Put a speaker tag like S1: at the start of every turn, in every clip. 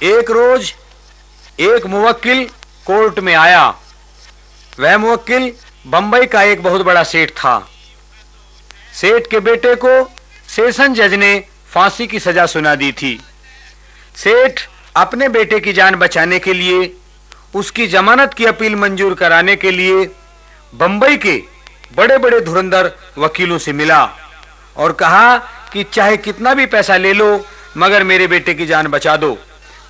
S1: एक रोज एक मुवक्किल कोर्ट में आया। वह मुवक्किल बंबई का एक बहुत बड़ा सेठ था। सेठ के बेटे को सेशन जज ने फांसी की सजा सुना दी थी। सेठ अपने बेटे की जान बचाने के लिए उसकी जमानत की अपील मंजूर कराने के लिए बंबई के बड़े बड़े धुरंधर वकीलों से मिला और कहा कि चाहे कितना भी पैसा ले लो मगर मेरे बेटे की जान बचा दो।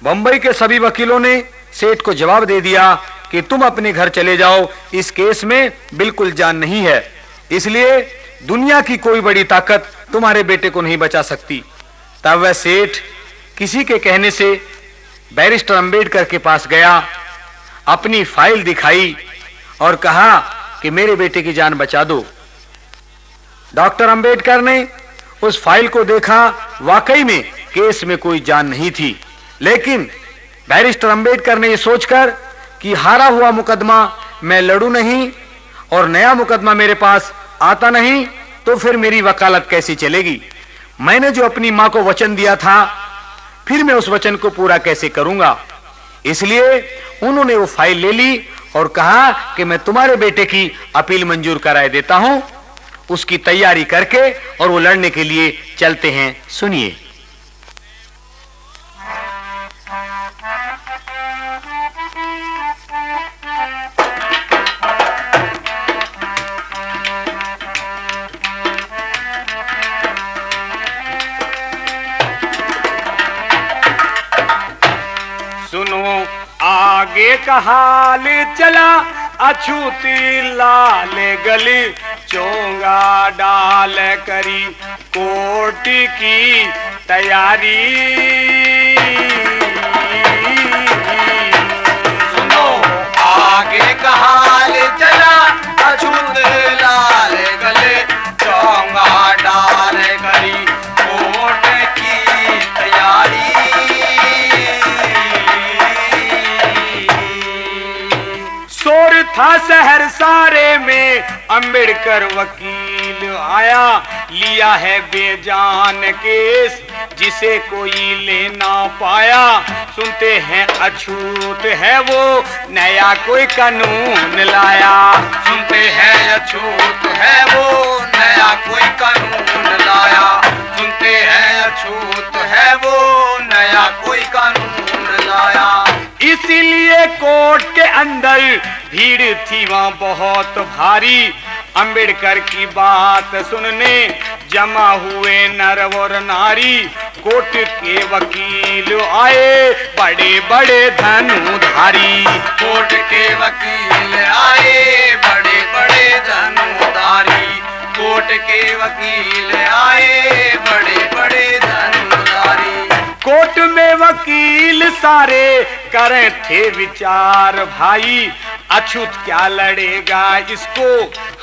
S1: बंबई के सभी वकीलों ने सेठ को जवाब दे दिया कि तुम अपने घर चले जाओ, इस केस में बिल्कुल जान नहीं है, इसलिए दुनिया की कोई बड़ी ताकत तुम्हारे बेटे को नहीं बचा सकती। तब वह सेठ किसी के कहने से बैरिस्टर अंबेडकर के पास गया, अपनी फाइल दिखाई और कहा कि मेरे बेटे की जान बचा दो। डॉक्टर अंबेडकर ने उस फाइल को देखा, वाकई में केस में कोई जान नहीं थी, लेकिन बैरिस्टर अंबेडकर ने यह सोचकर कि हारा हुआ मुकदमा मैं लड़ूं नहीं और नया मुकदमा मेरे पास आता नहीं तो फिर मेरी वकालत कैसी चलेगी। मैंने जो अपनी मां को वचन दिया था फिर मैं उस वचन को पूरा कैसे करूंगा। इसलिए उन्होंने वो फाइल ले ली और कहा कि मैं तुम्हारे बेटे की अपील मंजूर कराए देता हूं। उसकी तैयारी करके और वो लड़ने के लिए चलते हैं। सुनिए।
S2: सुनो आगे का हाल चला, अछूती लाल गली चोंगा डाल करी कोर्ट की तैयारी।
S3: सुनो आगे का हाल चला, अछूत लाल गले चोंगा डाल करी कोर्ट की तैयारी।
S2: शोर था शहर सारे में, अंबेडकर वकील आया, लिया है बेजान केस जिसे कोई ले ना पाया। सुनते हैं अछूत है वो नया कोई कानून लाया।
S3: सुनते हैं अछूत है वो नया कोई कानून लाया। सुनते हैं अछूत है वो नया कोई कानून लाया।
S2: इसीलिए कोर्ट के अंदर भीड़ थी वहां बहुत भारी। अंबेडकर की बात सुनने जमा हुए नर और नारी। कोर्ट के वकील आए बड़े बड़े धनुधारी।
S3: कोर्ट के वकील आए बड़े बड़े धनुधारी। कोर्ट के वकील आए बड़े बड़े धनुधारी।
S2: कोर्ट में वकील सारे करें थे विचार भाई, अछूत क्या लड़ेगा इसको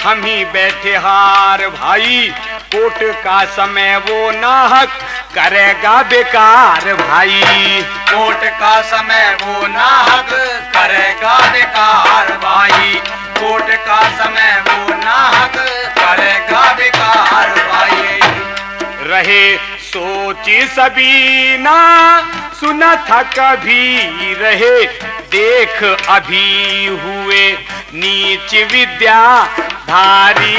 S2: हम ही बैठे हार भाई। कोर्ट का समय वो नाहक करेगा बेकार भाई।
S3: कोर्ट का समय वो नाहक करेगा बेकार भाई। कोर्ट का समय वो नाहक करेगा बेकार भाई।
S2: रहे सोची सभी ना सुना था कभी, रहे देख अभी हुए नीच विद्याधारी।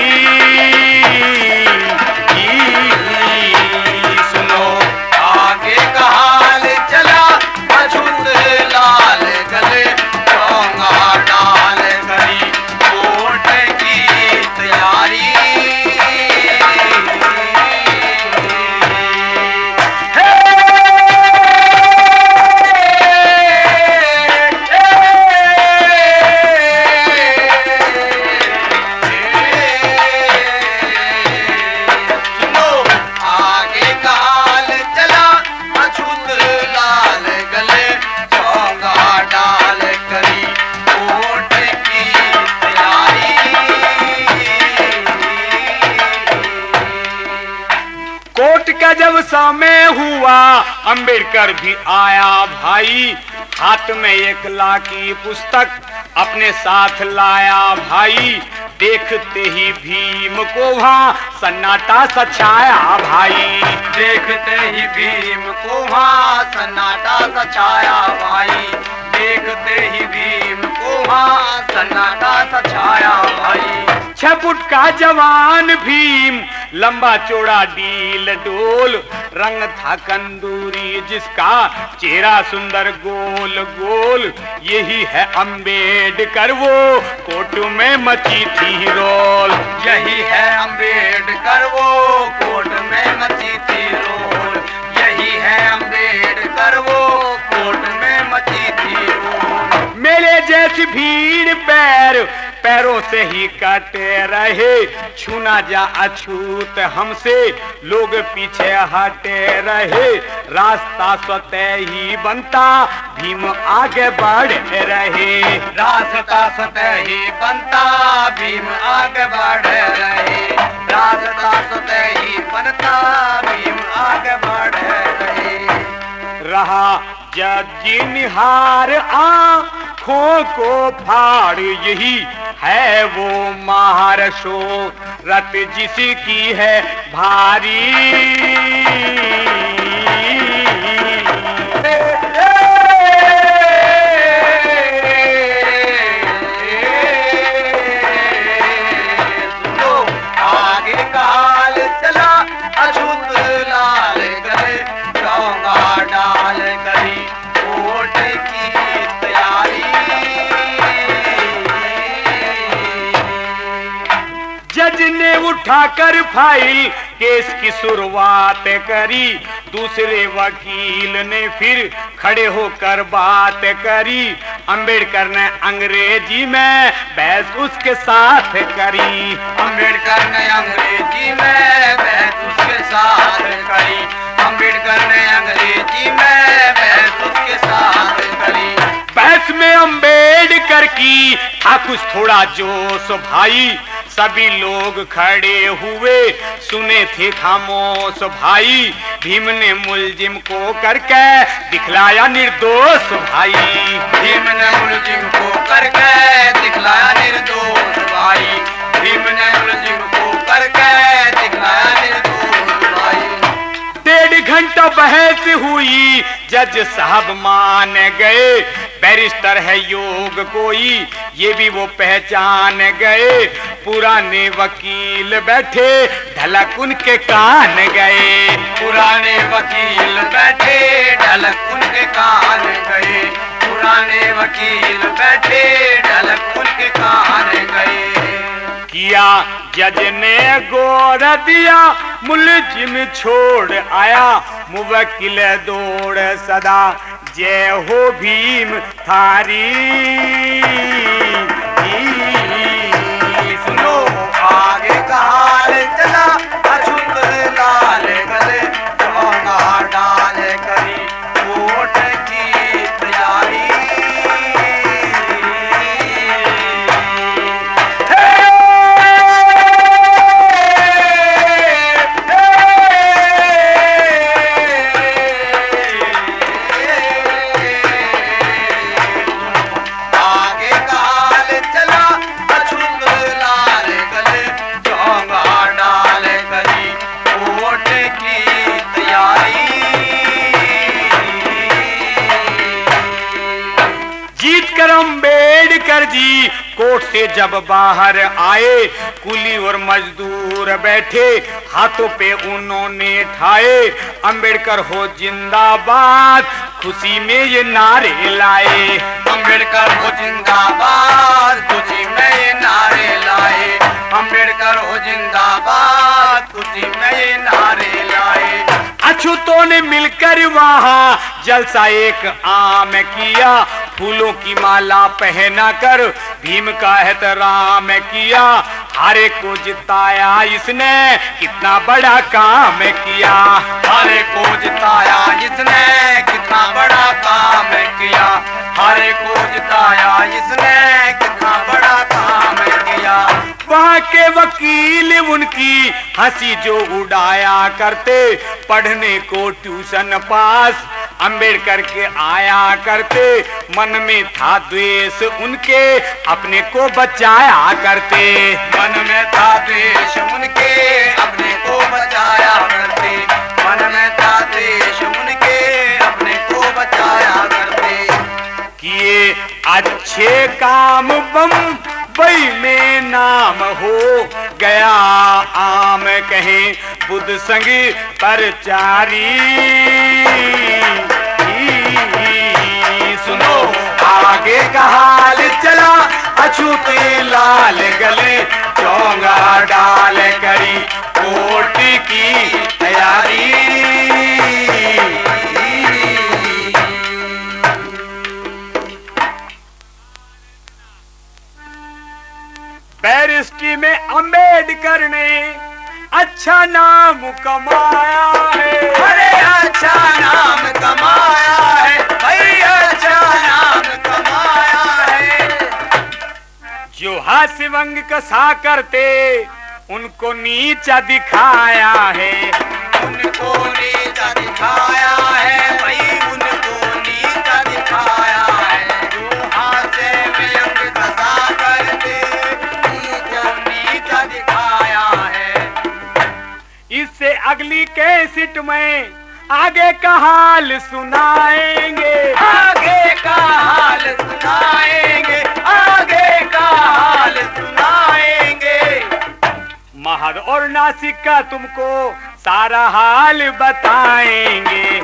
S3: सुनो आगे का हाल चला, अछूत लाल गले चोंगा डाल करी कोर्ट की तैयारी।
S2: जब समय हुआ अंबेडकर भी आया भाई। हाथ में एक लाख की पुस्तक अपने साथ लाया भाई। देखते ही भीम को वहां सन्नाटा सा छाया भाई।
S3: देखते ही भीम को वहां सन्नाटा सा छाया भाई। देखते ही भीम को वहां सन्नाटा सा छाया भाई।
S2: 6 फुट का जवान भीम, लंबा चौड़ा डील डोल, रंग था कंदूरी जिसका, चेहरा सुंदर गोल गोल। यही है अम्बेडकर वो कोर्ट में मची थी रोल।
S3: यही है अम्बेडकर वो कोर्ट में मची थी रोल। यही है अम्बेडकर वो कोर्ट में मची थी रोल।
S2: मेरे जैसी भीड़ पैरों से ही काटे रहे, छूना जा अछूत हमसे लोग पीछे हटे रहे। रास्ता स्वतः ही बनता भीम आगे बढ़ रहे।
S3: रास्ता स्वतः ही बनता भीम आगे बढ़ रहे। रास्ता स्वतः ही बनता भीम आगे बढ़ रहे।
S2: रहा जज निहार आँखों को फाड़, यही है वो महारशोरत जिसकी है भारी।
S3: आगे काल चला अछूत लाल गए, चौंगा डाल गई कोर्ट की तैयारी।
S2: जज ने उठाकर फाइल केस की शुरुआत करी। दूसरे वकील ने फिर खड़े होकर बात करी। अंबेडकर ने अंग्रेजी में बहस उसके साथ करी।
S3: अंबेडकर ने अंग्रेजी में बहस उसके साथ करी। अंबेडकर ने अंग्रेजी में बहस उसके साथ करी।
S2: बहस में अंबेडकर की था कुछ थोड़ा जोश भाई। सभी लोग खड़े हुए सुने थे खामोश भाई। भीम ने मुलजिम को करके दिखलाया निर्दोष भाई।
S3: भीम ने मुलजिम को करके दिखलाया निर्दोष भाई। भीम ने मुलजिम को करके दिखलाया निर्दोष भाई।
S2: 1.5 घंटा बहस हुई, जज साहब मान गए। बैरिस्टर है योग कोई, ये भी वो पहचान गए। पुराने वकील बैठे ढलक उनके कान गए।
S3: पुराने वकील बैठे ढलक उनके कान गए। पुराने वकील बैठे ढलक उनके कान गए।
S2: किया जज ने गौर दिया, मुलजिम छोड़ आया। मुवक्किल दौड़ सदा जय हो भीम थारी।
S3: सुनो आगे का हाल चला अछूत लाल गले, चौंगा डाल करी कोर्ट की तैयारी।
S2: अम्बेडकर जी कोर्ट से जब बाहर आए, कुली और मजदूर बैठे हाथों पे उन्होंने ठाए। अंबेडकर हो जिंदाबाद खुशी में ये नारे लाए।
S3: अंबेडकर हो जिंदाबाद खुशी में ये नारे लाए। अंबेडकर हो जिंदाबाद खुशी में ये नारे लाए।
S2: अछूतों ने मिलकर वहाँ जलसा एक आम किया। फूलों की माला पहना कर भीम का एहतराम किया। हारे को जिताया इसने कितना बड़ा काम किया।
S3: हारे को जिताया इसने कितना बड़ा काम किया। हारे को जिताया इसने कितना बड़ा काम किया।
S2: वहाँ के वकील उनकी हंसी जो उड़ाया करते, पढ़ने को ट्यूशन पास अंबेडकर के आया करते, मन में था द्वेष उनके, अपने को बचाया करते।
S3: मन में था द्वेष उनके, अपने को बचाया करते। मन में था द्वेष उनके, अपने को बचाया करते।
S2: किए अच्छे काम बम्बई में नाम हो गया आम, कहें बुद्ध संग परचारी। सुनो आगे का हाल चला, अछूते लाल गले चौंगा डाल करी कोर्ट की तैयारी। बैरिस्ट्री में अंबेडकर ने अच्छा नाम कमाया है।
S3: अरे अच्छा नाम कमाया है भाई, अच्छा नाम कमाया है।
S2: जो हास्यवंग कसा करते उनको नीचा दिखाया है।
S3: उनको नीचा दिखाया है भाई, उनको नीचा दिखाया है। जो हास्य व्यंग कसा करते उनको नीचा दिखाया है।
S2: इससे अगली कैसेट में आगे का हाल सुनाएंगे।
S3: आगे का हाल सुनाएंगे, आगे का हाल सुनाएंगे।
S2: महद और नासिक का तुमको सारा हाल बताएंगे।